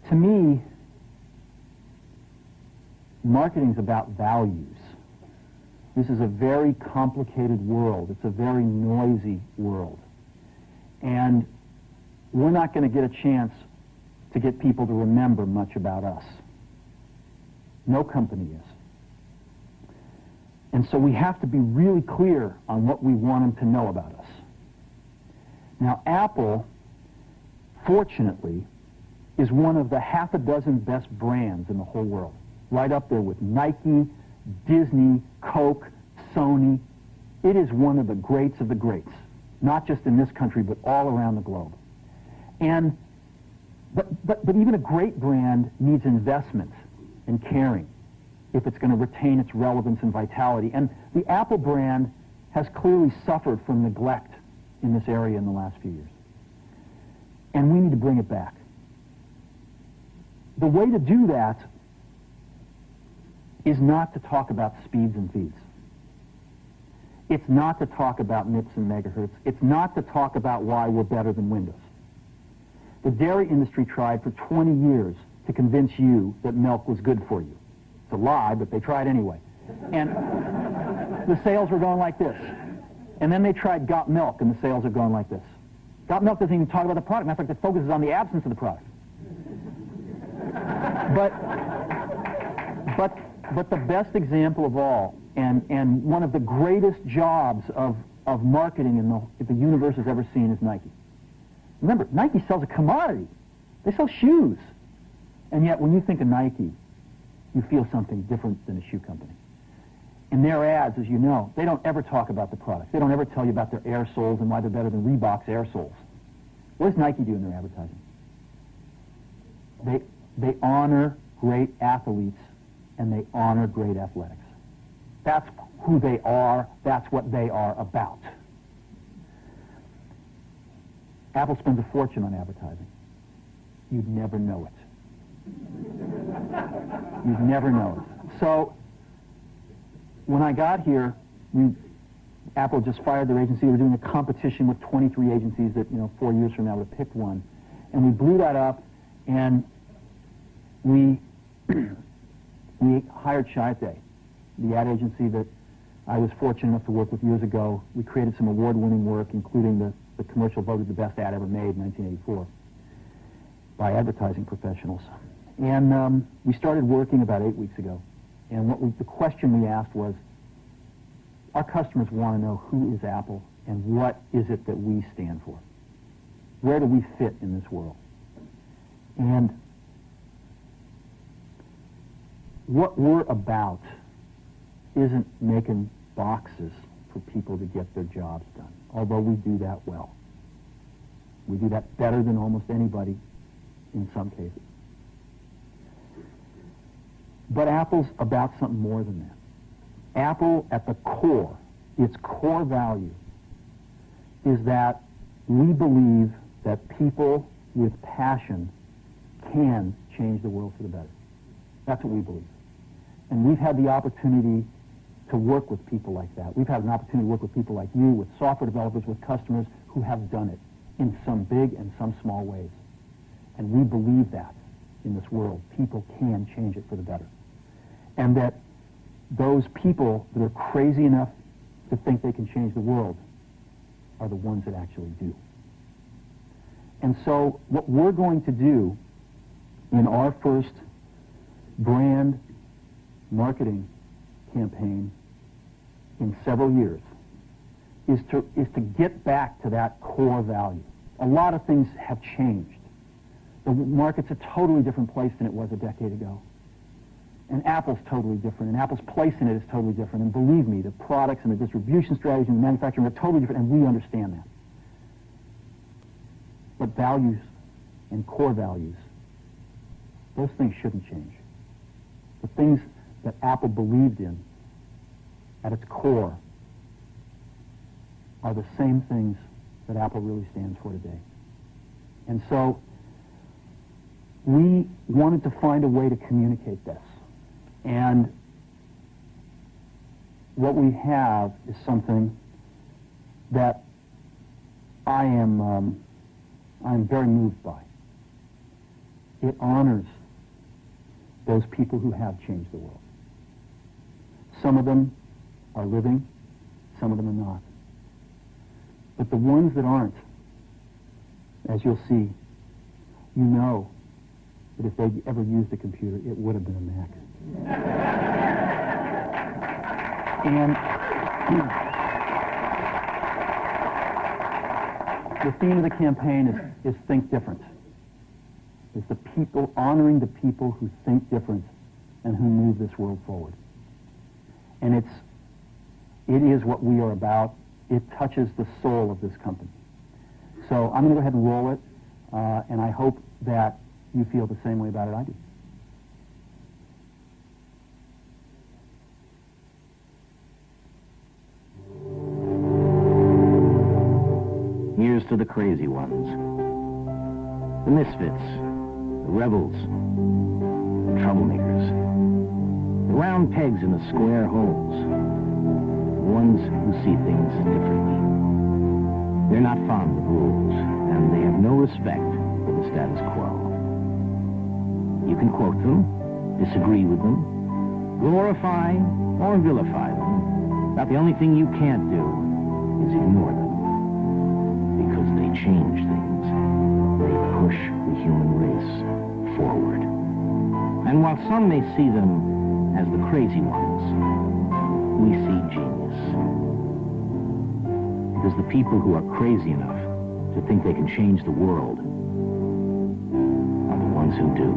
To me, marketing is about values. This is a very complicated world. It's a very noisy world. And we're not going to get a chance to get people to remember much about us. No company is. And so we have to be really clear on what we want them to know about us. Now, Apple, fortunately, is one of the half a dozen best brands in the whole world. Right up there with Nike, Disney, Coke, Sony. It is one of the greats of the greats, not just in this country, but all around the globe. And but even a great brand needs investment and caring if it's going to retain its relevance and vitality. And the Apple brand has clearly suffered from neglect in this area in the last few years. And we need to bring it back. The way to do that is not to talk about speeds and feeds. It's not to talk about MIPS and megahertz. It's not to talk about why we're better than Windows. The dairy industry tried for 20 years to convince you that milk was good for you. It's a lie, but they tried anyway. And the sales were going like this. And then they tried Got Milk, and the sales are going like this. Got Milk doesn't even talk about the product. Matter of fact, it focuses on the absence of the product. But the best example of all, and one of the greatest jobs of marketing the universe has ever seen is Nike. Remember, Nike sells a commodity. They sell shoes. And yet, when you think of Nike, you feel something different than a shoe company. In their ads, as you know, they don't ever talk about the product. They don't ever tell you about their air soles and why they're better than Reebok's air soles. What does Nike do in their advertising? They honor great athletes, and they honor great athletics. That's who they are. That's what they are about. Apple spends a fortune on advertising. You'd never know it. You'd never know it. So, when I got here, Apple just fired their agency. We were doing a competition with 23 agencies that, 4 years from now would have picked one. And we blew that up, and we hired Chiat, the ad agency that I was fortunate enough to work with years ago. We created some award-winning work, including the commercial voted the best ad ever made in 1984 by advertising professionals. And we started working about 8 weeks ago. And the question we asked was, our customers want to know who is Apple and what is it that we stand for? Where do we fit in this world? And what we're about isn't making boxes for people to get their jobs done, although we do that well. We do that better than almost anybody in some cases. But Apple's about something more than that. Apple, at the core, its core value, is that we believe that people with passion can change the world for the better. That's what we believe. And we've had the opportunity to work with people like that. We've had an opportunity to work with people like you, with software developers, with customers who have done it in some big and some small ways. And we believe that in this world. People can change it for the better. And that those people that are crazy enough to think they can change the world are the ones that actually do. And so what we're going to do in our first brand marketing campaign in several years is to get back to that core value. A lot of things have changed. The market's a totally different place than it was a decade ago. And Apple's totally different, and Apple's place in it is totally different. And believe me, the products and the distribution strategy and the manufacturing are totally different, and we understand that. But values and core values, those things shouldn't change. The things that Apple believed in at its core are the same things that Apple really stands for today. And so we wanted to find a way to communicate this. And what we have is something that I'm very moved by. it honors those people who have changed the world. Some of them are living, some of them are not. But the ones that aren't, as you'll see, you know that if they'd ever used a computer, it would have been a Mac. And the theme of the campaign is Think Different. It's the people, honoring the people who think different and who move this world forward. And it is what we are about. It touches the soul of this company. So I'm going to go ahead and roll it, and I hope that you feel the same way about it I do. Here's to the crazy ones, the misfits, the rebels, the troublemakers, the round pegs in the square holes, the ones who see things differently. They're not fond of rules, and they have no respect for the status quo. You can quote them, disagree with them, glorify or vilify them, but the only thing you can't do is ignore them. Because they change things. They push the human race forward. And while some may see them as the crazy ones, we see genius. Because the people who are crazy enough to think they can change the world are the ones who do.